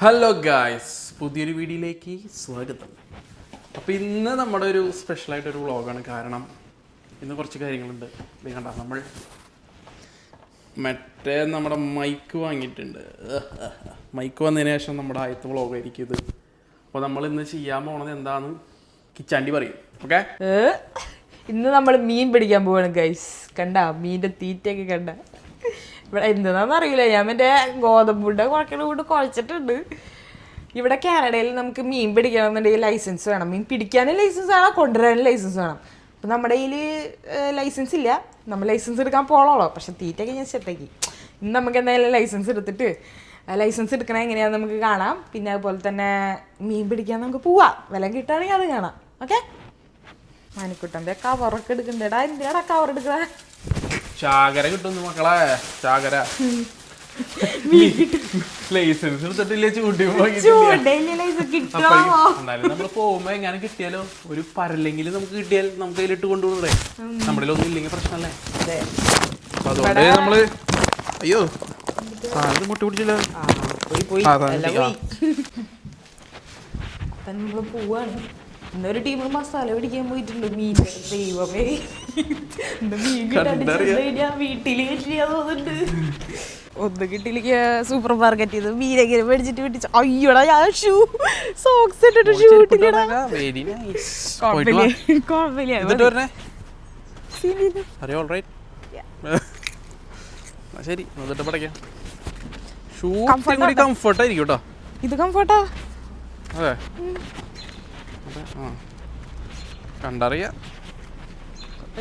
Hello guys, പുതിയൊരു വീഡിയോയിലേക്ക് സ്വാഗതം. അപ്പോൾ ഇന്ന് നമ്മുടെ ഒരു സ്പെഷ്യലായിട്ടൊരു വ്ളോഗാണ്. കാരണം ഇന്ന് കുറച്ച് കാര്യങ്ങളുണ്ട്. ഇത് കണ്ട, നമ്മൾ നമ്മുടെ മൈക്ക് വാങ്ങിയിട്ടുണ്ട്. മൈക്ക് വന്നതിന് ശേഷം നമ്മുടെ ആദ്യത്തെ വ്ളോഗായിരിക്കും ഇത്. അപ്പോൾ നമ്മൾ ഇന്ന് ചെയ്യാൻ പോണത് എന്താണെന്ന് കിച്ചാണ്ടി പറയും. ഓക്കെ, ഇന്ന് നമ്മൾ മീൻ പിടിക്കാൻ പോവാണ് ഗൈസ്. കണ്ട മീനിന്റെ തീറ്റയൊക്കെ കണ്ട. ഇവിടെ എന്താണെന്ന് അറിയില്ല, ഞാൻ മറ്റേ ഗോതമ്പുണ്ട കുഴക്കണ കുഴച്ചിട്ടുണ്ട്. ഇവിടെ കാനഡയിൽ നമുക്ക് മീൻ പിടിക്കണമെന്നുണ്ടെങ്കിൽ ലൈസൻസ് വേണം. മീൻ പിടിക്കാനും ലൈസൻസ് വേണം, കൊണ്ടുവരാനും ലൈസൻസ് വേണം. അപ്പം നമ്മുടെ കയ്യിൽ ലൈസൻസ് ഇല്ല, നമ്മൾ ലൈസൻസ് എടുക്കാൻ പോളോളോ. പക്ഷെ തീറ്റയൊക്കെ ഞാൻ സെറ്റാക്കി. ഇന്ന് നമുക്ക് എന്തായാലും ലൈസൻസ് എടുത്തിട്ട് ലൈസൻസ് എടുക്കണത് എങ്ങനെയാണെന്ന് നമുക്ക് കാണാം. പിന്നെ അതുപോലെ തന്നെ മീൻ പിടിക്കാൻ നമുക്ക് പോവാം. വില കിട്ടുകയാണെങ്കിൽ അത് കാണാം. ഓക്കെ, മാനിക്കുട്ടൻ്റെ കവറൊക്കെ എടുക്കണ്ടേടാ. എന്തിനാടാ കവർ എടുക്കണേ? ചാകര കിട്ടുന്നു മക്കളെ, ചാകര. ലൈസൻസ് എടുത്തിട്ടില്ലേ? എന്നാലും നമ്മൾ പോകുമ്പോ എങ്ങനെ കിട്ടിയാലോ ഒരു പരലെങ്കിൽ നമുക്ക് കിട്ടിയാൽ നമുക്ക് അതിലിട്ട് കൊണ്ടുപോകണ്ടേ. നമ്മുടെ ഒന്നും ഇല്ലെങ്കിൽ പ്രശ്നമല്ലേ. അതുകൊണ്ട് നമ്മള് അയ്യോ സാധനം മുട്ടി പിടിച്ചില്ല. നമ്മള് പോവാണ്. ഇന്നൊരു ടീം മസാല പിടിക്കാൻ പോയിട്ടുണ്ട്. മീൻ ദൈവമേ, മീൻ കിട്ടാണ്ട് വീട്ടില് കിട്ടിയാ തോന്നുന്നുണ്ട്. ഒന്ന് കിട്ടിയിലേക്ക് സൂപ്പർ മാർക്കറ്റ് ചെയ്ത് മീനെങ്ങനെ മേടിച്ചിട്ട് പിടിച്ചു. അയ്യോടാ, ഞാൻ സോക്സ് ഇട്ടിട്ട് ഷൂട്ടില്ലടാ. ശരി, പഠിക്കാം. ഷൂ കംഫർട്ട് ആയിരിക്കും കേട്ടോ. ഇത് കംഫർട്ടാ. അതെ, കണ്ടറിയാം.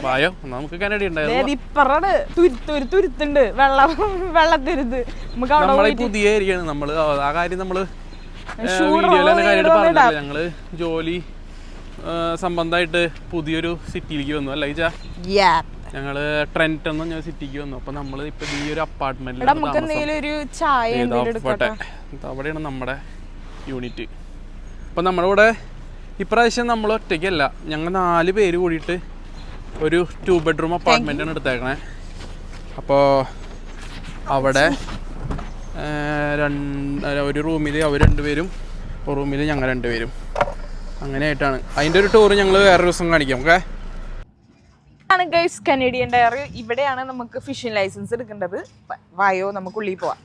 വായോ, നമുക്ക് കനഡി തുരുത്തുണ്ട്, വെള്ളത്തുരുത്ത്. നമ്മളെ പുതിയ ഏരിയയാണ്. നമ്മള് ആ കാര്യം നമ്മള് വീഡിയോയിലെ കാര്യമായിട്ട് പറഞ്ഞില്ല. ഞങ്ങള് ജോലി സംബന്ധമായിട്ട് പുതിയൊരു സിറ്റിയിലേക്ക് വന്നു. അല്ല ഈച്ച, ഞങ്ങള് ട്രെന്റൺ എന്ന് പറഞ്ഞ സിറ്റിക്ക് വന്നു. അപ്പൊ നമ്മള് ഇപ്പൊ ഈ ഒരു അപ്പാർട്ട്മെന്റിൽ അവിടെയാണ് നമ്മുടെ യൂണിറ്റ്. അപ്പൊ നമ്മുടെ കൂടെ ഇപ്രാവശ്യം നമ്മൾ ഒറ്റയ്ക്കല്ല, ഞങ്ങൾ 4 പേര് കൂടിയിട്ട് ഒരു 2 ബെഡ്റൂം അപ്പാർട്ട്മെൻറ്റാണ് എടുത്തേക്കണേ. അപ്പോൾ അവിടെ ഒരു റൂമിൽ അവർ 2 പേരും, ഒരു റൂമിൽ ഞങ്ങൾ 2 പേരും, അങ്ങനെയായിട്ടാണ്. അതിൻ്റെ ഒരു ടൂർ ഞങ്ങൾ വേറൊരു ദിവസം കാണിക്കാം. ഓക്കെ, ആണ് ഗൈസ് കനേഡിയൻ ഡയർ. ഇവിടെയാണ് നമുക്ക് ഫിഷിംഗ് ലൈസൻസ് എടുക്കേണ്ടത്. വായോ, നമുക്ക് ഉള്ളിൽ പോവാം.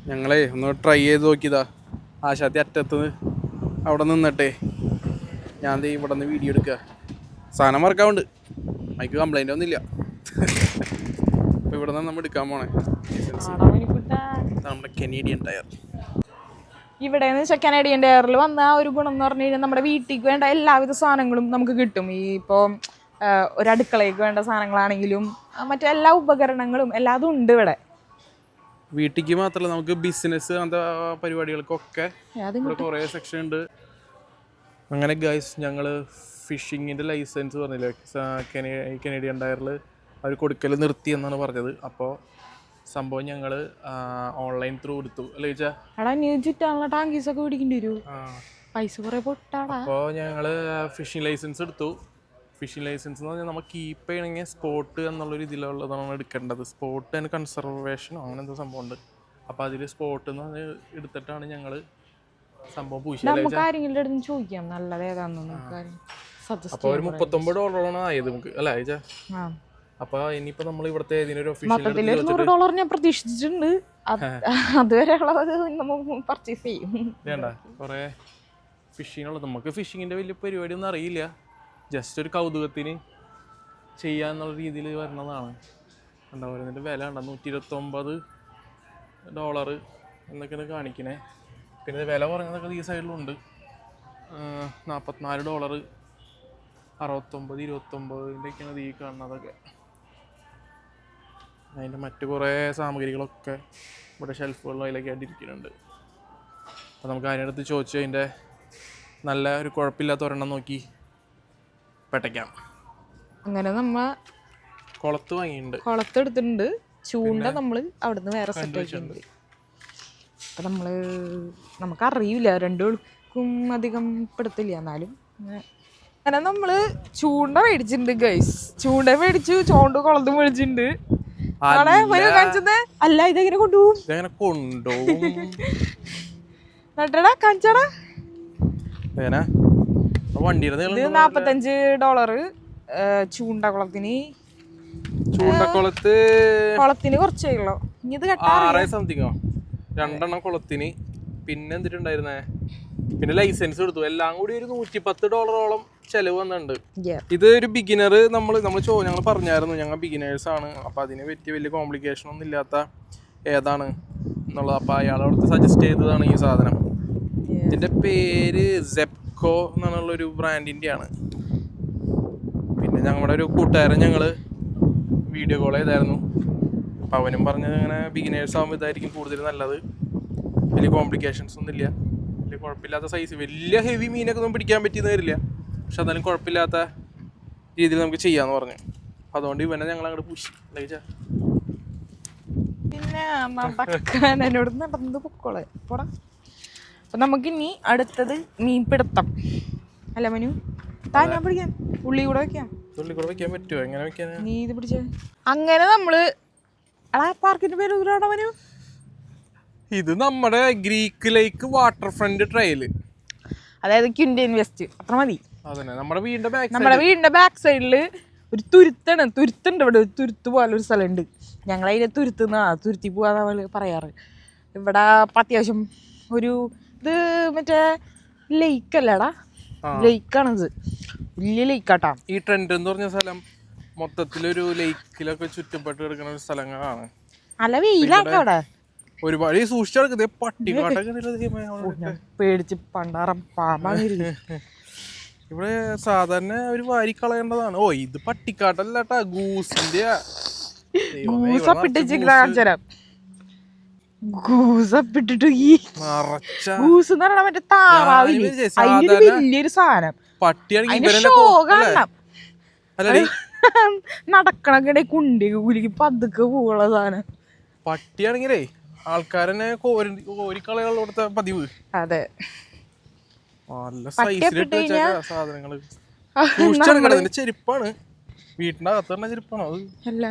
ഞങ്ങളെ ഒന്ന് ട്രൈ ചെയ്ത് നോക്കിയതാ. ആശാത്തി അറ്റത്ത് അവിടെ നിന്നിട്ടേ ഞാൻ ഇവിടെ നിന്ന് വീഡിയോ എടുക്കുക. സാധനം വർക്കാവുണ്ട്, മൈക്ക് കംപ്ലൈൻ്റ് ഒന്നുമില്ല. അപ്പോൾ ഇവിടെ നിന്ന് നമ്മൾ എടുക്കാൻ പോണേ നമ്മുടെ കനേഡിയൻ ടയർ. ഇവിടെ എന്ന് വെച്ചാൽ കനേഡിയൻ ടയറിൽ വന്ന ഒരു ഗുണം എന്ന് പറഞ്ഞു കഴിഞ്ഞാൽ നമ്മുടെ വീട്ടിലേക്ക് വേണ്ട എല്ലാവിധ സാധനങ്ങളും നമുക്ക് കിട്ടും. ഈ ഇപ്പോൾ ഒരു അടുക്കളയ്ക്ക് വേണ്ട സാധനങ്ങളാണെങ്കിലും മറ്റെല്ലാ ഉപകരണങ്ങളും എല്ലാതും ഉണ്ട് ഇവിടെ. വീട്ടിലേക്ക് മാത്രമല്ല, നമുക്ക് ബിസിനസ് അങ്ങനത്തെ പരിപാടികൾക്കൊക്കെ ഇവിടെ കുറേ സെക്ഷൻ ഉണ്ട്. അങ്ങനെ ഗൈസ്, ഞങ്ങൾ ഫിഷിങ്ങിൻ്റെ ലൈസൻസ് പറഞ്ഞില്ലേ, കനേഡിയൻ ടയറിൽ അവർ കൊടുക്കൽ നിർത്തി എന്നാണ് പറഞ്ഞത്. അപ്പോൾ സംഭവം ഞങ്ങൾ ഓൺലൈൻ ത്രൂ എടുത്തു. അല്ലേ ചോദിച്ചാൽ ടാങ്കീസൊക്കെ പിടിക്കേണ്ടി വരും, പൈസ കുറേ പൊട്ടാടാ. അപ്പോൾ ഞങ്ങൾ ഫിഷിംഗ് ലൈസൻസ് എടുത്തു. ഫിഷിംഗ് ലൈസൻസ് എന്ന് പറഞ്ഞാൽ നമ്മൾ കീപ്പ് ചെയ്യണമെങ്കിൽ സ്പോട്ട് എന്നുള്ളൊരു ഇതിലുള്ളതാണ് എടുക്കേണ്ടത്. സ്പോട്ട് ആൻഡ് കൺസർവേഷനോ അങ്ങനെ എന്തോ സംഭവം ഉണ്ട്. അപ്പോൾ അതിൽ സ്പോട്ട് എന്ന് പറഞ്ഞ് എടുത്തിട്ടാണ് ഞങ്ങൾ സംഭവം ചോദിക്കാം നല്ലത് ഏതാണെന്ന്. അപ്പോൾ ഒരു $39 ആയത് നമുക്ക്, അല്ല അയച്ചാ. അപ്പോൾ ഇനിയിപ്പോൾ നമ്മൾ ഇവിടുത്തെ $100 ഞാൻ പ്രതീക്ഷിച്ചിട്ടുണ്ട്. അതുവരെ പർച്ചേസ് ചെയ്യും. വേണ്ട, കുറേ ഫിഷിങ്ങിനുള്ളത്. നമുക്ക് ഫിഷിങ്ങിൻ്റെ വലിയ പരിപാടി ഒന്നും അറിയില്ല, ജസ്റ്റ് ഒരു കൗതുകത്തിന് ചെയ്യാന്നുള്ള രീതിയിൽ വരണതാണ്. എന്താ പറയുക, ഇതിൻ്റെ വില ഉണ്ടോ $129 എന്നൊക്കെയാണ് കാണിക്കണേ. പിന്നെ വില കുറഞ്ഞതൊക്കെ ഈ സൈഡിലുണ്ട്. $44, 69, 29 ഈ കാണുന്നതൊക്കെ. അതിൻ്റെ മറ്റു കുറേ സാമഗ്രികളൊക്കെ ഇവിടെ ഷെൽഫുകളിലും അതിലൊക്കെ ആയിട്ട് ഇരിക്കുന്നുണ്ട്. അപ്പോൾ നമുക്ക് അതിനടുത്ത് ചോദിച്ചു അതിൻ്റെ നല്ല ഒരു കുഴപ്പമില്ലാത്ത ഒരെണ്ണം നോക്കി പെട്ടയ്ക്കാം. അങ്ങനെ നമ്മ കുളത്ത് വാങ്ങിയിട്ടുണ്ട്, കുളത്തെടുത്തിട്ടുണ്ട്. ചൂണ്ട നമ്മൾ അവിടുന്ന് വേറെ സെറ്റ് ആക്കിയിട്ടുണ്ട്. അപ്പം നമുക്കറിയില്ല, രണ്ടുപേർക്കും അധികം പെടുത്തില്ല. എന്നാലും അങ്ങനെ നമ്മൾ ചൂണ്ട മേടിച്ചിട്ടുണ്ട് ഗൈസ്. ചൂണ്ട മേടിച്ചു, ചോണ്ട് കുളത്ത് മേടിച്ചിട്ടുണ്ട്. കാണിച്ചത് അല്ല ഇതെങ്ങനെ കൊണ്ടുപോകും ഇതെങ്ങനെ കൊണ്ടുപോകും നട്ടടാ കാണിച്ചടാ വണ്ടിയുടെ ഇത് $45 ചൂണ്ടക്കുളത്തിന് കുളത്തിന് കുറച്ചേയുള്ളൂ ഇനി ഇത് സംതിങ്ങോ 2 കുളത്തിന് പിന്നെ എന്തിട്ടുണ്ടായിരുന്നേ പിന്നെ ലൈസൻസ് എടുത്തു എല്ലാം കൂടി ഒരു $110 ചെലവ് വന്നിട്ടുണ്ട്. ഇത് ഒരു ബിഗിനർ ഞങ്ങൾ പറഞ്ഞായിരുന്നു ഞങ്ങൾ ബിഗിനേഴ്സ് ആണ്, അപ്പൊ അതിനെ പറ്റി വലിയ കോംപ്ലിക്കേഷൻ ഒന്നും ഇല്ലാത്ത ഏതാണ് എന്നുള്ളത്. അപ്പൊ അയാളോട് സജസ്റ്റ് ചെയ്തതാണ് ഈ സാധനം. ഇതിന്റെ പേര് സെപ്കോ എന്നുള്ളൊരു ബ്രാൻഡിന്റെ ആണ്. പിന്നെ ഞങ്ങളുടെ ഒരു കൂട്ടുകാരൻ ഞങ്ങള് വീഡിയോ കോൾ ചെയ്തായിരുന്നു. അപ്പൊ അവനും പറഞ്ഞത് ഇങ്ങനെ ബിഗിനേഴ്സ് ആകുമ്പോൾ ഇതായിരിക്കും കൂടുതൽ നല്ലത്, വലിയ കോംപ്ലിക്കേഷൻസ് ഒന്നും ഇല്ല, വലിയ കുഴപ്പമില്ലാത്ത സൈസ്, വലിയ ഹെവി മീനൊക്കെ ഒന്നും പിടിക്കാൻ പറ്റിയെന്ന് വരില്ല, പക്ഷെ എന്നാലും കുഴപ്പമില്ലാത്ത രീതിയിൽ നമുക്ക് ചെയ്യാന്ന് പറഞ്ഞു. അതുകൊണ്ട് ഇവനെ ഞങ്ങൾ അങ്ങോട്ട് പുഷ് പിന്നെ എന്നോട് നടന്നത് പൊക്കോളെ പോടാ. അപ്പൊ നമുക്കിനി അടുത്തത് മീൻ പിടുത്തം അല്ല മനു, ഞാൻ പിടിക്കാം, ഉള്ളി കൂടെ വെക്കാം. വെക്കാൻ പറ്റുമോ? എങ്ങനെ വെക്കാൻ? നീ ഇത് പിടിച്ച അങ്ങനെ നമ്മള് പാർക്കിന്റെ പേര് മനു, ഇത് നമ്മുടെ ഗ്രീക്ക് ലേക്ക് വാട്ടർ ഫ്രണ്ട് ട്രയല്, അതായത് ക്വിൻറ്റൈൻ വെസ്റ്റ്. അത്ര മതി. നമ്മുടെ വീടിന്റെ ബാക്ക് സൈഡില് ഒരു തുരുത്തുണ്ട്. ഇവിടെ ഒരു തുരുത്ത് പോലെ ഒരു സ്ഥലമുണ്ട്. ഞങ്ങളതിനെ തുരുത്തി പോവാന്ന് പറയാറ്. ഇവിടെ അത്യാവശ്യം ഒരു ഇത് മറ്റേ ലേക്ക് അല്ലേടാ, ലേക്കാണിത്, വലിയ ലേക്കാട്ടാ. ഈ ട്രെൻഡ് എന്ന് പറഞ്ഞ സ്ഥലം മൊത്തത്തിലൊരു ലേക്കിലൊക്കെ ചുറ്റപ്പെട്ട് കിടക്കുന്ന ഒരു സ്ഥലങ്ങളാണ്. നല്ല വെയിലാണ് അവിടെ, ഒരുപാട് സൂക്ഷിച്ചെടുക്കുന്നത് പട്ടിക്കാട്ടൊക്കെ പേടിച്ച് പണ്ടാറം പാമ്പാണ്. ഇവിടെ സാധാരണ ഒരു വാരി കളയേണ്ടതാണ്. ഓ ഇത് പട്ടിക്കാട്ടല്ലാട്ടാ, ഗൂസിന്റെ മറ്റേ താറാവില്ലേ വലിയൊരു സാധനം, നടക്കണക്കിടെ കുണ്ടി കുലിക്ക് പതുക്കെ പോവുള്ള സാധനം. പട്ടിയാണെങ്കിലേ ആൾക്കാരെന്നെ കോരിക്കളയുള്ള കൊടുത്ത പതിവ്. അതെ, നല്ല സൈസിലിട്ട് സാധനങ്ങള് ചെരുപ്പാണ്, വീട്ടിന്റെ അകത്ത് തന്നെ ചെരുപ്പാണോ അത്? അല്ല,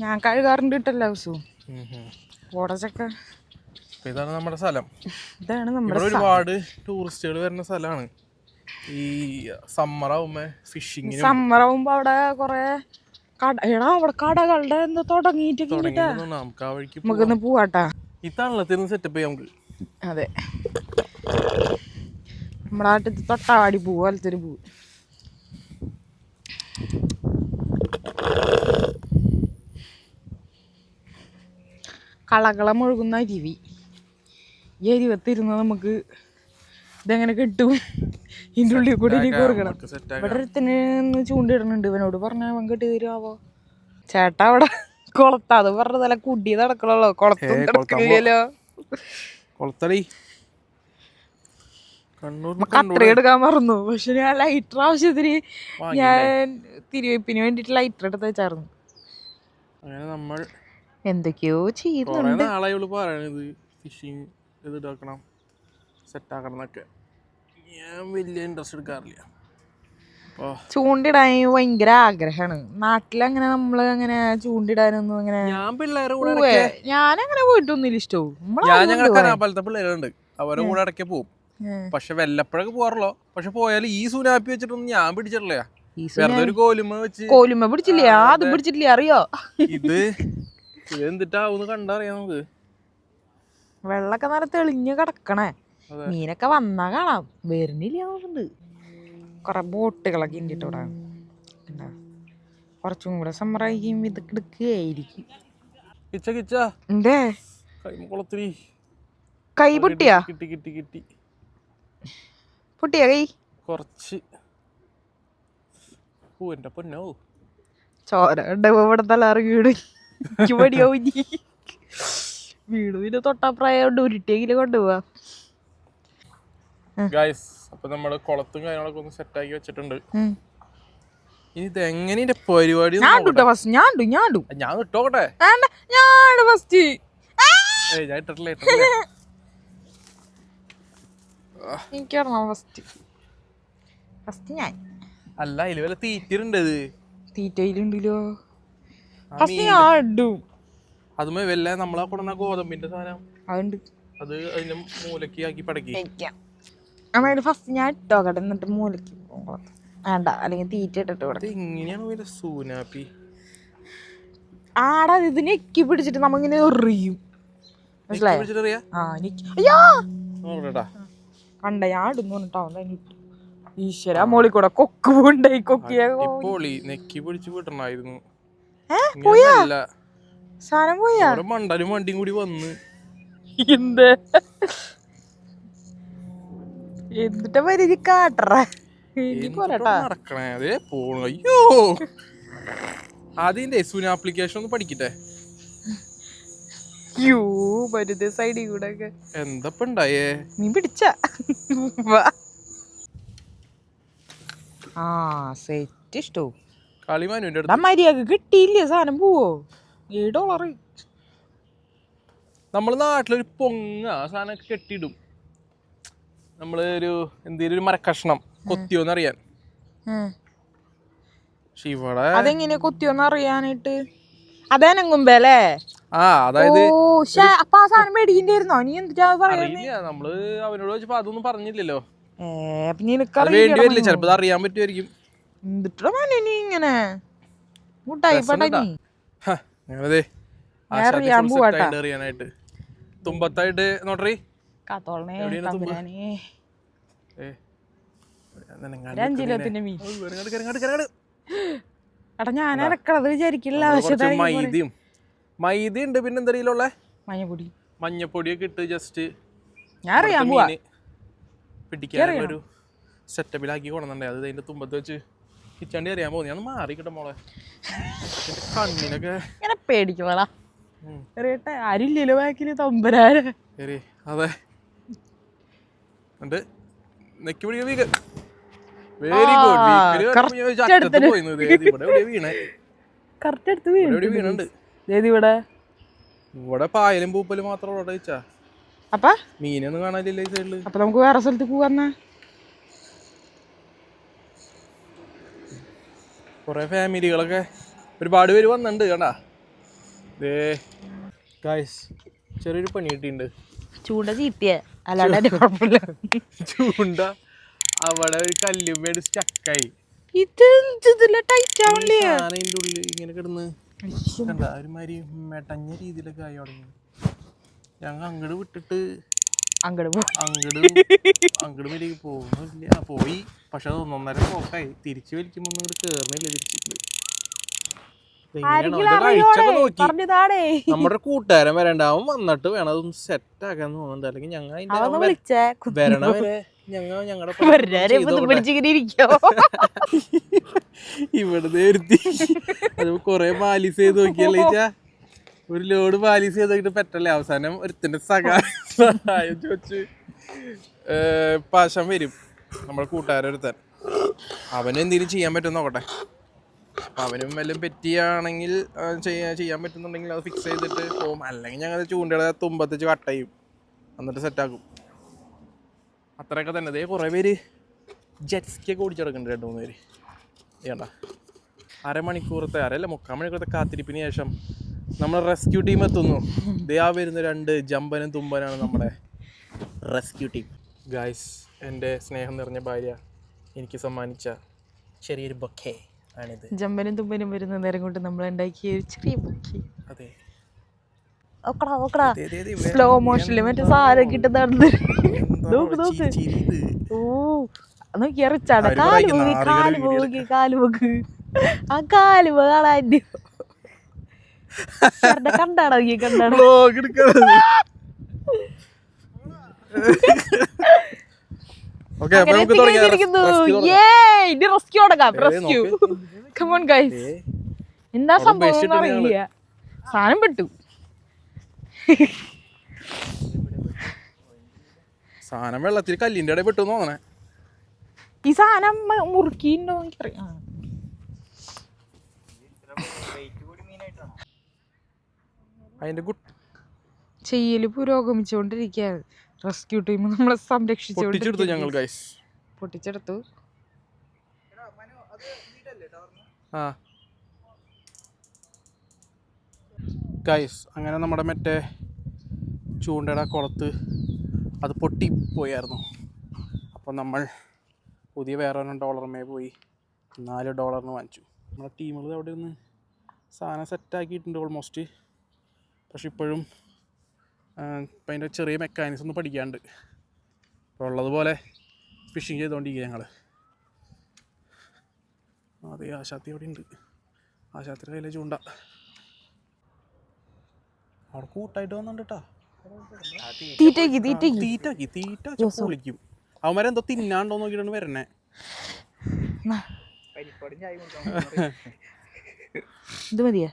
ഞാൻ കഴുകാറുണ്ട് കിട്ടല്ലോ ദിവസവും. ഇതാണ് നമ്മുടെ സ്ഥലം. ഇതാണ് നമ്മുടെ ഒരുപാട് ടൂറിസ്റ്റുകൾ വരുന്ന സ്ഥലമാണ്. ഈ സമ്മറാവുമ്പോ ഫിഷിങ്ങിന്, സമ്മറാവുമ്പോ അവിടെ കൊറേ അവിടെ കടകളുടെ എന്തോ തുടങ്ങിയിട്ടൊക്കെ നമുക്കൊന്ന് പോവാട്ടാ. ഈ തള്ളത്തിന്ന് സെറ്റപ്പ് ചെയ്യാം നമുക്ക്. അതെ, നമ്മുടെ നാട്ടിൽ തൊട്ടാവാടി പൂ പോലത്തെ ഒരു പൂ. കളകളം ഒഴുകുന്ന അരുവി. ഈ അരുവത്തിരുന്ന് നമുക്ക് ഇതെങ്ങനെ കിട്ടും, ഇതിൻ്റെ ഉള്ളിൽ കൂടി എനിക്ക് കൊടുക്കണം. ഇവിടെ ഒരുത്തിന് ചൂണ്ടിടുന്നുണ്ട്, ഇവനോട് പറഞ്ഞ അവൻ കെട്ടി തരുമോ? ചേട്ടാ അവിടെ കൊളത്ത, അത് പറഞ്ഞ തല കുടി നടക്കണല്ലോ, കുളത്തും നടക്കില്ലല്ലോ. കട്ടറി എടുക്കാൻ മറന്നു, പക്ഷെ ഞാൻ ലൈറ്റർ ആവശ്യത്തിന് ഞാൻ തിരുവെപ്പിന് വേണ്ടിട്ട് ലൈറ്റർ എടുത്ത് വെച്ചായിരുന്നു. എന്തൊക്കെയോ ചെയ്യുന്നുണ്ട്. ചൂണ്ടിടാൻ ഭയങ്കര ആഗ്രഹമാണ്. നാട്ടിലങ്ങനെ നമ്മള് അങ്ങനെ ചൂണ്ടിടാനൊന്നും അങ്ങനെ ഞാനങ്ങനെ പോയിട്ടൊന്നുമില്ല. ഇഷ്ടവും പിള്ളേരുണ്ട്, അവരെ കൂടെ ഇടയ്ക്ക് പോകും, പക്ഷെ വല്ലപ്പോഴൊക്കെ പോകാറുള്ളൂ. പക്ഷെ പോയാലും ഈ സുനാപ്പി വെച്ചിട്ടൊന്നും ഞാൻ പിടിച്ചിട്ടില്ല. ഒരു കോലുമ പിടിച്ചില്ലേ, അത് പിടിച്ചിട്ടില്ലേ അറിയോ? ഇത് എന്തിട്ടാവുന്ന് കണ്ടറിയാം നമുക്ക്. വെള്ളൊക്കെ നല്ല തെളിഞ്ഞ് കിടക്കണേ, മീനൊക്കെ വന്നാ കാണാം, വരുന്നില്ല. കൊറേ ബോട്ടുകളൊക്കെ ഉണ്ട് ഇവിടെ. കുറച്ചും കൂടെ സമ്മറായിരിക്കും ഇത് കിടക്കുകയായിരിക്കും. എന്തേ കൈ പൊട്ടിയാ? പൊട്ടിയാ കൈ? കുറച്ച് എന്റെ പൊന്നോ, ചോര ഇവിടെ തലറിഞ്ഞ് വീട് പടിയാവും. വീട് പിന്നെ തൊട്ടാപ്രായോണ്ട് ഉരുട്ടിയെങ്കിലും കൊണ്ടുപോവാ. അപ്പൊ നമ്മള് കുളത്തും കാര്യങ്ങളൊക്കെ ഒന്ന് സെറ്റ് ആക്കി വെച്ചിട്ടുണ്ട്. ഇത് എങ്ങനെ പരിപാടി? ഞാൻ ഇട്ടോട്ടെ, അല്ല ഇതിൽ വല്ല തീറ്റയുണ്ട്. തീറ്റയിലുണ്ടല്ലോ, അതുമേ വല്ല നമ്മളാ കൊണ്ടുവന്ന ഗോതമ്പിന്റെ സാധനം അതുണ്ട്. അത് അതിന്റെ മൂലക്ക് ആക്കി പടക്കി. അമ്മയുടെ ഫസ്റ്റ് ഞാൻ ഇട്ടോ കട എന്നിട്ട് മൂലക്ക് വേണ്ട അല്ലെങ്കിൽ തീറ്റ ഇട്ടിട്ട് അത് എങ്ങനെയാണ് സൂനാപ്പി ആടാ ഇത് ഞെക്കി പിടിച്ചിട്ട് നമ്മങ്ങനെ എറിയും. മനസ്സിലായോ? കണ്ട ഞാൻ ഇടുന്നു പറഞ്ഞിട്ടോ ഈശ്വര മോളി കൂടെ കൊക്ക് കൊണ്ടായി കൊക്കിയ നെക്കി പിടിച്ച് വിടണായിരുന്നു. പോയാ സാധനം പോയാ മണ്ടലും വണ്ടിയും കൂടി വന്ന് എന്നിട്ട് വരി കാട്ടറ നടക്കണേ അതേ പോണു. അയ്യോ അതിന്റെ സുന ആപ്ലിക്കേഷൻ ഒന്ന് പഠിക്കട്ടെ. സൈഡിൽ കൂടെ എന്തപ്പണ്ടായേ നീ പിടിച്ച സെറ്റ് ഇഷ്ടോ കളിമാനുവിന്റെ മര്യാദ കിട്ടിയില്ലേ സാധനം പോവോ $7. നമ്മള് നാട്ടിലൊരു പൊങ്ങ സാധനം കെട്ടിയിടും. നമ്മള് ഒരു എന്തേലും ഒരു മരക്കഷ്ണം കൊത്തിയോന്ന് അറിയാൻ. പക്ഷെ ഇവിടെ അതെങ്ങനെ കൊത്തിയോന്ന് അറിയാനായിട്ട് അതേനെങ്കുമ്പല്ലേ അതായത് അപ്പൊ ആ സാധനം മേടിക്കണ്ടായിരുന്നോ? നീ എന്താ അറിയില്ല. നമ്മള് അവനോട് ചോദിച്ചപ്പോ അതൊന്നും പറഞ്ഞില്ലല്ലോ. വേണ്ടി വരില്ല, ചിലപ്പോ അറിയാൻ പറ്റുമായിരിക്കും. എന്നിട്ടോ നീ ഇങ്ങനെ മുട്ടായി പടങ്ങി അറിയാനായിട്ട് തുമ്പത്തായിട്ട് നോട്ടറി ഞാൻ ഇറക്കണത് വിചാരിക്കില്ല. മൈദ ഉണ്ട്, പിന്നെ എന്തറിയിലുള്ള മഞ്ഞപ്പൊടി മഞ്ഞപ്പൊടിയൊക്കെ ഇട്ട് ജസ്റ്റ് ഞാൻ അറിയാൻ പോവാ പിടിക്കാനൊരു സെറ്റപ്പിലാക്കി കൊണ്ടുവന്നേ. അത് അതിന്റെ തുമ്പത്ത് വെച്ച് കിച്ചാണ്ടി അറിയാൻ പോകുന്നു. ഞാൻ മാറിക്കിട്ടെ മോളെ, കണ്ണിനൊക്കെ ഇങ്ങനെ പേടിക്കണോടാ. ആരില്ലല്ലോ ബാക്കില് തമ്പരാര്. അതെ നെക്കി പിടിക്കുക. Very good. വീണുണ്ട് ഇവിടെ പായലും പൂപ്പലും മാത്രം വെച്ചാ. അപ്പൊ മീനൊന്നും കാണാനില്ല ഈ സൈഡില്. അപ്പൊ നമുക്ക് വേറെ സ്ഥലത്ത് പോവാ. കൊറേ ഫാമിലികളൊക്കെ ഒരുപാട് പേര് വന്നിട്ടുണ്ട് കണ്ടാ. ചെറിയൊരു പണി കിട്ടിയിട്ടുണ്ട്. ചൂണ്ട ചീറ്റിയ അല്ലാണ്ട് കുഴപ്പമില്ല. ചൂണ്ട അവിടെ ഒരു കല്ലുമ്മേട് സ്റ്റക്കായി. അതിന്റെ ഉള്ളിൽ ഇങ്ങനെ കിടന്ന് കണ്ട ഒരുമാതിരി മെടഞ്ഞ രീതിയിലൊക്കെ ആയി തുടങ്ങി. ഞങ്ങൾ അങ്ങട് വിട്ടിട്ട് അങ്ങട് വരിക പോകുന്നില്ല. പോയി പക്ഷെ അത് 1.5 പോക്കായി. തിരിച്ചു വലിക്കുമ്പോ ഒന്നും ഇങ്ങോട്ട് കേറണില്ല. തിരിച്ചിട്ട് നമ്മുടെ കൂട്ടുകാരൻ വരണ്ടാവും, വന്നിട്ട് വേണം അതൊന്ന് സെറ്റ് ആക്കാന്ന് തോന്നുന്നുണ്ട്. അല്ലെങ്കിൽ ഞങ്ങൾ വരണ വരെ ഞങ്ങളുടെ ഇവിടെ നിർത്തി അത് കൊറേ പാലിസ് ചെയ്ത് നോക്കിയല്ലേ. ഒരു ലോഡ് പാലിസ് ചെയ്ത് നോക്കിട്ട് പറ്റല്ലേ. അവസാനം ഒരുത്തിന്റെ സഹായം ചോദിച്ച് പാശം വരും നമ്മുടെ കൂട്ടുകാരൊരുത്തൻ. അവനും എന്തെങ്കിലും ചെയ്യാൻ പറ്റും നോക്കട്ടെ. അപ്പം അവനും വല്ലതും പറ്റിയാണെങ്കിൽ ചെയ്യാൻ പറ്റുന്നുണ്ടെങ്കിൽ അത് ഫിക്സ് ചെയ്തിട്ട് പോകും. അല്ലെങ്കിൽ ഞങ്ങൾ ചൂണ്ടയുടെ തുമ്പത്തിച്ച് കട്ട് ചെയ്യും, എന്നിട്ട് സെറ്റാക്കും. അത്രയൊക്കെ തന്നെ. അതേ കുറേ പേര് ജെറ്റ്സ്കിയൊക്കെ ഓടിച്ചെടുക്കുന്നുണ്ട്. 2-3 പേര്. ചെയ്യണ്ട 1/2 മണിക്കൂറത്തെ 3/4 മണിക്കൂറത്തെ കാത്തിരിപ്പിന് ശേഷം നമ്മൾ റെസ്ക്യൂ ടീം എത്തുന്നു. വരുന്ന 2 ജമ്പനും തുമ്പനാണ് നമ്മുടെ റെസ്ക്യൂ ടീം. ഗായ്സ്, എൻ്റെ സ്നേഹം നിറഞ്ഞ ഭാര്യ എനിക്ക് സമ്മാനിച്ച ചെറിയൊരു ബൊക്കെ ആണിത്. ജമ്പനും തുമ്പനും വരുന്ന നേരം കൊണ്ട് നമ്മൾ ഉണ്ടാക്കിയ ചെറിയ ബൊക്കെ. അതെ, സ്ലോ മോഷനില് മറ്റേ സാധനം കിട്ടുന്നുണ്ട്. നോക്കി ഇറച്ചാണ് കാല് പോക്ക് ആ കാല് കാണാൻ കണ്ടാടോ ഈ കണ്ടാടോ. എന്താ സംഭവം അറിയില്ല. സാധനം പെട്ടു. സാധനം വെള്ളത്തിൽ കല്ലിന്റെ ഇടയിൽ പെട്ടു തോന്നണേ. ഈ സാധനം മുറുക്കിണ്ടോ എനിക്കറിയാം. അതിന്റെ ചെയ്യല് പുരോഗമിച്ചുകൊണ്ടിരിക്കുകയാണ്. റെസ്ക്യൂ ടീം നമ്മളെ സംരക്ഷിച്ചു. ഞങ്ങൾ പൊട്ടിച്ചെടുത്തു. ഗൈസ് അങ്ങനെ നമ്മുടെ മറ്റേ ചൂണ്ടയുടെ കുളത്ത് അത് പൊട്ടിപ്പോയായിരുന്നു. അപ്പോൾ നമ്മൾ പുതിയ വേറെ $1 പോയി $4 വാങ്ങിച്ചു. നമ്മുടെ ടീമുകൾ അവിടെ നിന്ന് സാധനം സെറ്റാക്കിയിട്ടുണ്ട് ഓൾമോസ്റ്റ്. പക്ഷെ ഇപ്പോഴും ഇപ്പം അതിൻ്റെ ചെറിയ മെക്കാനിക്സ് ഒന്ന് പഠിക്കാണ്ട്. അപ്പോൾ ഉള്ളതുപോലെ ഫിഷിങ് ചെയ്തുകൊണ്ടിരിക്കുക ഞങ്ങൾ. അതെ ആശാത്തി അവിടെ ഉണ്ട്. ആശാത്തിൻ്റെ കയ്യിലെ ചൂണ്ട അവിടെ കൂട്ടായിട്ട് വന്നിട്ടുണ്ട് കേട്ടോ. തീറ്റ പൊളിക്കും. അവന്മാരെന്തോ തിന്നാണ്ടോ നോക്കിയിട്ടാണ് വരണേ. ഇത് മതിയാ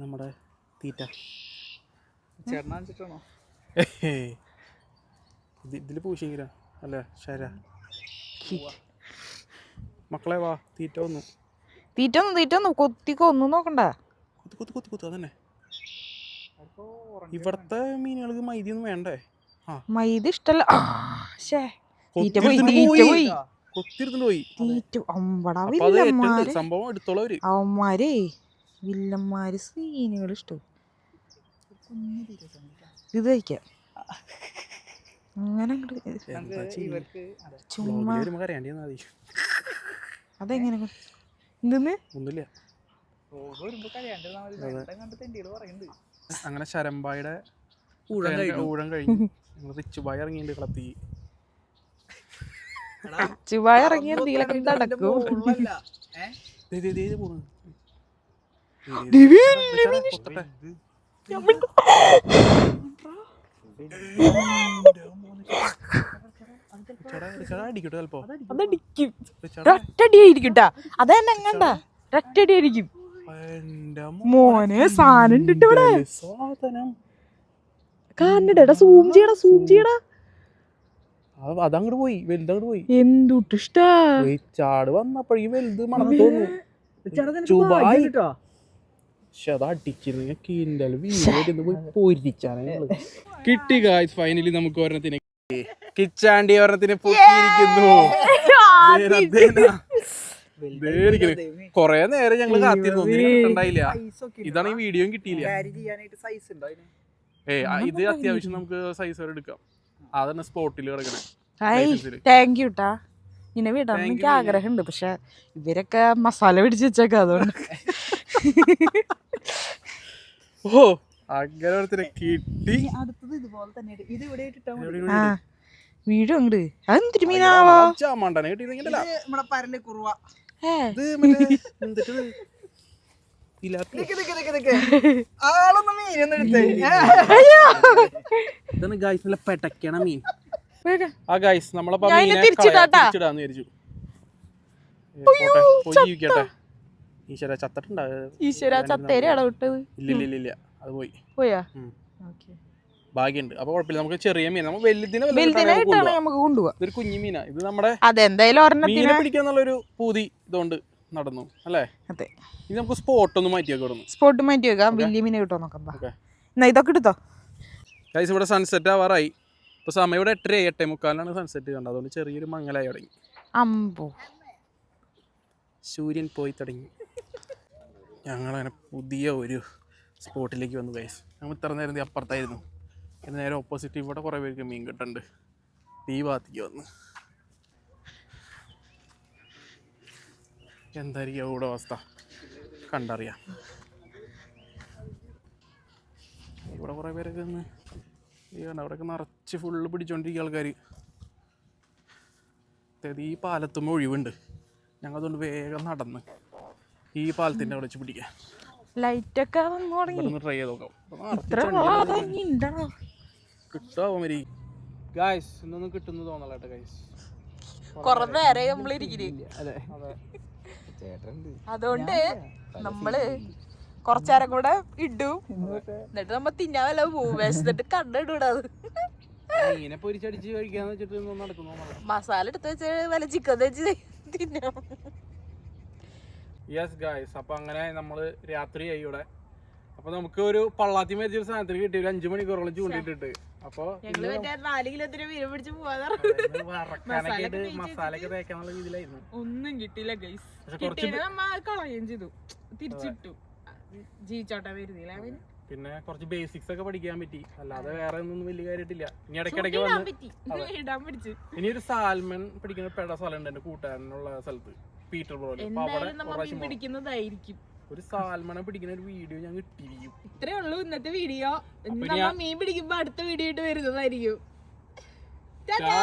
നമ്മുടെ തീറ്റ ഇതിൽ പൂശിങ്കില അല്ലേ ശര മക്കളെ വാ തീറ്റ വന്നു കൊത്തിക്കൊന്നും നോക്കണ്ട. കുത്ത് അതന്നെ. ഇവിടത്തെ മീനുകൾക്ക് മൈദയൊന്നും വേണ്ടേ? മൈദ ഇഷ്ടല്ല. അവന്മാരെ വില്ലന്മാര് സീനുകൾ ഇഷ്ടം. ഇത് കഴിക്കാം അങ്ങനെ ചുമ്മാ. അതെങ്ങനെ ഒന്നുമില്ല. അങ്ങനെ ശരമ്പായുടെ ഊഴം കഴിഞ്ഞു. റിച്ചുബായി ഇറങ്ങിയിട്ടുണ്ട് കളത്തി. ഇറങ്ങി എന്തെങ്കിലൊക്കെ നടക്കും. അതെന്നെ ഒറ്റടിയായിരിക്കും മോനെ. സാധനം ഇട്ടിട്ട് ഇവിടെ കാണിടാ. സൂം ചെയ്യടാ. അതങ്ങോട്ട് പോയി, വലുതങ്ങോട്ട് പോയി. എന്തുട്ട് ഇഷ്ടാ ചാട് വന്നപ്പോഴേ വലുത് മണന്നു കിട്ടി. ഗായ്സ് ഫൈനലി നമുക്ക് ഒരെണ്ണത്തിന് കിച്ചാണ്ടി ഒരെണ്ണത്തിന് പൊക്കിയിരിക്കുന്നു. കൊറേ നേരം ഞങ്ങള് കാത്തിരുന്നു, കിട്ടണ്ടായില്ല. ഇതാണ് ഈ വീഡിയോയും കിട്ടിയില്ല. ഇത് അത്യാവശ്യം നമുക്ക് സൈസ് വരെ എടുക്കാം. അതാണ് സ്പോട്ടിൽ കിടക്കണേ. താങ്ക് യു ട്ടാ. ഇങ്ങനെ വിടാൻ എനിക്ക് ആഗ്രഹമുണ്ട്, പക്ഷെ ഇവരൊക്കെ മസാല പിടിച്ച് വെച്ചേക്ക. അതുകൊണ്ട് ഓ അങ്ങനെ കിട്ടി. വീടും അങ്ങട് അതെന്തൊരു മീനാവോ? പെട്ടക്കണ മീൻ. ആ ഗൈസ് നമ്മളപ്പോ തിരിച്ചിടാന്ന് വിചാരിച്ചു. ഈശ്വര ചത്തിട്ടുണ്ടാവും. ഇല്ല അത് പോയാ ഭാഗ്യമുണ്ട്. അപ്പൊ കുഴപ്പമില്ല, നമുക്ക് ചെറിയ മീൻ. നമുക്ക് വലുതിനെ നമുക്ക് കൊണ്ടുപോവാം. ഇതൊരു കുഞ്ഞു മീനാ. ഇത് നമ്മുടെ മീനെ പിടിക്കാന്നുള്ളൊരു പൂതി ഇതുകൊണ്ട് നടന്നു അല്ലേ? അതെ. ഇത് നമുക്ക് സ്പോട്ടൊന്ന് മാറ്റി വെക്കാം. സ്പോട്ട് മാറ്റി വെക്കാം. വലിയ മീനെ കിട്ടോ നോക്കാം. എന്നാ ഇതൊക്കെ എടുത്തോ ഗൈസ്. ഇവിടെ സൺസെറ്റ് ആവാറായി. ഇപ്പൊ സമയം ഇവിടെ 8:45 സൺസെറ്റ് കണ്ടത്. അതുകൊണ്ട് ചെറിയൊരു മങ്ങലായി തുടങ്ങി. അമ്പോ സൂര്യൻ പോയി തുടങ്ങി. ഞങ്ങളങ്ങനെ പുതിയ ഒരു സ്പോട്ടിലേക്ക് വന്നു ഗൈസ്. ഞങ്ങൾ ഇത്ര നേരം അപ്പുറത്തായിരുന്നു. ഇതിന് നേരെ ഓപ്പോസിറ്റ് ഇവിടെ കുറേ പേർക്ക് മീൻ കിട്ടുന്നുണ്ട്. ഈ ഭാഗത്തേക്ക് വന്ന് എന്തായിരിക്കും ഇവിടെ അവസ്ഥ കണ്ടറിയാം. ഇവിടെ കുറേ പേരൊക്കെ ഒന്ന് അവിടെയൊക്കെ നിറച്ച് ഫുള്ള് പിടിച്ചോണ്ടിരിക്കുക ആൾക്കാർ. ഈ പാലത്തുമ്പോൾ ഒഴിവുണ്ട്. ഞങ്ങൾ അതുകൊണ്ട് വേഗം നടന്ന് ഈ പാലത്തിൻ്റെ അവിടെ വെച്ച് പിടിക്കാം. ലൈറ്റൊക്കെ ട്രൈ ചെയ്ത് നോക്കാം. കിട്ടാവോ മരി ഗായ്സ്? ഇന്നൊന്നും കിട്ടുന്നു തോന്നല ഗൈസ്. കൊറേ നേരം നമ്മളിരിക്കില്ല. അതുകൊണ്ട് നമ്മള് കൊറച്ചേരം കൂടെ ഇടും. എന്നിട്ട് നമ്മ തിന്നാൻ വല്ല പോവും. വിശന്നിട്ട് കണ്ടിടൂടാത്. മീനെ പൊരിച്ചടിച്ച് കഴിക്കാന്ന് വെച്ചിട്ട് നടക്കുന്നു. മസാല എടുത്ത് വെച്ച് വല്ല ചിക്കൻ വെച്ച് തിന്നാം. യെസ് ഗായ്സ്, അപ്പൊ അങ്ങനെ നമ്മള് രാത്രിയായി ഇവിടെ. അപ്പൊ നമുക്ക് ഒരു പള്ളാത്തി മേടിച്ചൊരു സാധനത്തിന് കിട്ടി. ഒരു 5 മണിക്കൂറോളം ചൂണ്ടിട്ടിട്ട്. അപ്പൊ 4 കിലോത്തിന് മീൻ പിടിച്ച് മസാലയൊക്കെ തേക്കാന്നുള്ള രീതിയിലായിരുന്നു. ഒന്നും കിട്ടിയില്ല ഗൈസ്. കളയുകയും ചെയ്തു, തിരിച്ചിട്ടു. ജീവിച്ചോട്ടെ വരുന്നില്ല അവൻ. പിന്നെ കുറച്ച് ബേസിക്സ് ഒക്കെ പഠിക്കാൻ പറ്റി, അല്ലാതെ വേറെ ഒന്നും വലിയ കാര്യമായിട്ടില്ല. ഇനി ഇടയ്ക്കിടയ്ക്ക് വന്ന് ഇടാൻ പിടിച്ചു. ഇനി ഒരു സാൽമൺ പിടിക്കുന്ന പെട സ്ഥലമുണ്ട് എന്റെ കൂട്ടുകാരനുള്ള സ്ഥലത്ത്, പീറ്റർ ബ്രോയില്. എന്തായാലും നമ്മ മീൻ പിടിക്കുന്നതായിരിക്കും. ഒരു സാൽമണ പിടിക്കുന്ന ഒരു വീഡിയോ ഞാൻ ഇട്ടിരിക്കും. ഇത്രേ ഉള്ളൂ ഇന്നത്തെ വീഡിയോ. നമ്മ മീൻ പിടിക്കുമ്പോ അടുത്ത വീഡിയോ ആയിട്ട് വരുന്നതായിരിക്കും. ടാറ്റാ.